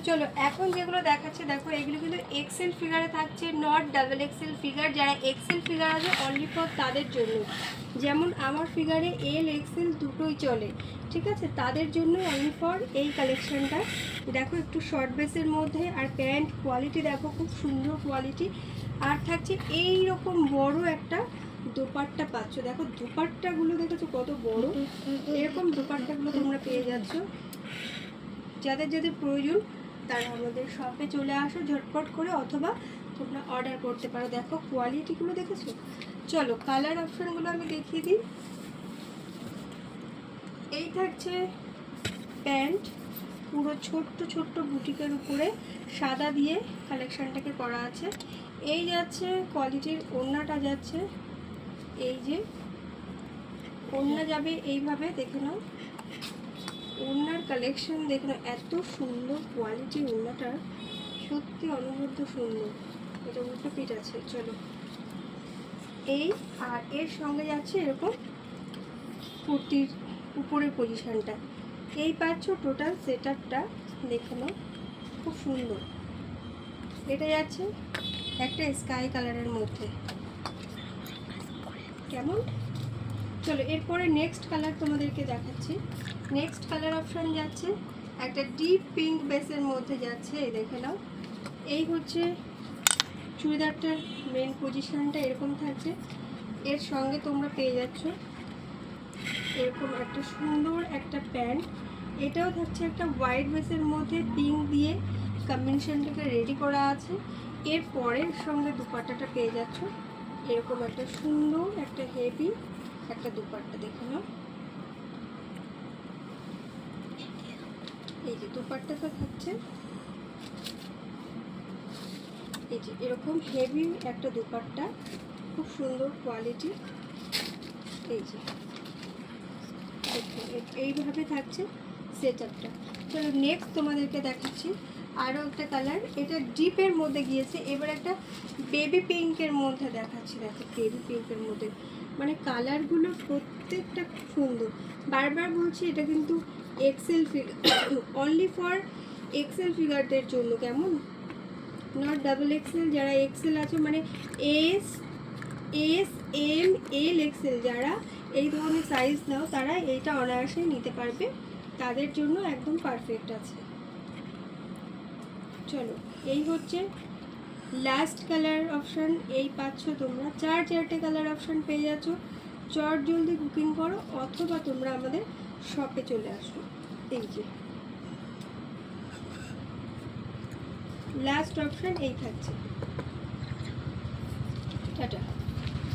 চলো এখন যেগুলো দেখাচ্ছে দেখো, এগুলো কিন্তু এক্সেল ফিগারে থাকছে, নট ডাবল এক্সেল ফিগার। যারা এক্সেল ফিগার আছে অনলি ফর তাদের জন্য, যেমন আমার ফিগারে এল এক্সেল দুটোই চলে, ঠিক আছে, তাদের জন্য অনলি ফর এই কালেকশনটা। দেখো একটু শর্ট বেসের মধ্যে, আর প্যান্ট কোয়ালিটি দেখো খুব সুন্দর কোয়ালিটি। আর থাকছে এই রকম বড় একটা দোপাট্টা পাচ্ছ। দেখো দোপাট্টাগুলো দেখেছো কত বড়, এরকম দোপাট্টাগুলো তোমরা পেয়ে যাচ্ছ। যাদের যাদের প্রয়োজন তারা আমাদের শপে চলে আসো ঝটপট করে, অথবা তোমরা অর্ডার করতে পারো। দেখো কোয়ালিটিগুলো দেখেছো। চলো কালার অপশানগুলো আমি দেখিয়ে দিই। এই থাকছে প্যান্ট, পুরো ছোট্ট ছোট্ট বুটিকের উপরে সাদা দিয়ে কালেকশানটাকে করা আছে। এই যাচ্ছে কোয়ালিটির ওড়নাটা যাচ্ছে, এই যে ওড়না যাবে এইভাবে, দেখে নাও ওড়নার কালেকশন দেখে নাও, এত সুন্দর কোয়ালিটি ওড়নাটার, সত্যি অনবদ্য সুন্দর। এটা উল্টো পিঠ আছে। চলো এই, আর এর সঙ্গে যাচ্ছে এরকম কুর্তির উপরের পজিশানটা। এই পাচ্ছ টোটাল সেটআপটা, দেখে নাও খুব সুন্দর। এটা যাচ্ছে একটা স্কাই কালারের মধ্যে, কেমন। চলো এরপরে নেক্সট কালার তোমাদেরকে দেখাচ্ছি। নেক্সট কালার অপশান যাচ্ছে একটা ডিপ পিঙ্ক বেসের মধ্যে যাচ্ছে, এই দেখে নাও। এই হচ্ছে চুড়িদারটার মেন পজিশানটা, এরকম থাকছে। এর সঙ্গে তোমরা পেয়ে যাচ্ছ এরকম একটা সুন্দর একটা প্যান্ট। এটাও থাকছে একটা হোয়াইট বেসের মধ্যে পিঙ্ক দিয়ে কম্বিনেশনটাকে রেডি করা আছে। এর পরের সঙ্গে দুপাট্টাটা পেয়ে যাচ্ছ এরকম একটা সুন্দর একটা হেভি একটা দুপাট্টা, দেখে নাও। এই যে দুপাট্টাটা থাকছে, এই যে এরকম হেভি একটা দুপাট্টা, খুব সুন্দর কোয়ালিটি। এই যে এইভাবে থাকছে সেটআপটা। চলো নেক্সট তোমাদেরকে দেখাচ্ছি আরও একটা কালার, এটা ডিপের মধ্যে গিয়েছে। এবার একটা বেবি পিঙ্কের মধ্যে দেখাচ্ছি। দেখো বেবি পিঙ্কের মধ্যে, মানে কালারগুলো প্রত্যেকটা খুব সুন্দর। বারবার বলছি এটা কিন্তু excel figure, only for excel ফিগারদের জন্য, কেমন, নট ডাবল এক্সেল। যারা এক্সেল আছে মানে S S M L excel, যারা এই ধরনের সাইজ নাও তারা এইটা অনায়াসে নিতে পারবে, তাদের জন্য একদম পারফেক্ট আছে। চলো এই হচ্ছে লাস্ট কালার অপশান। এই পাচ্ছ তোমরা চারটে কালার অপশান পেয়ে যাচ্ছ। চট জলদি বুকিং করো, অথবা তোমরা আমাদের শপে চলে আসো। এই যে লাস্ট অপশান এই থাকছে। টাটা।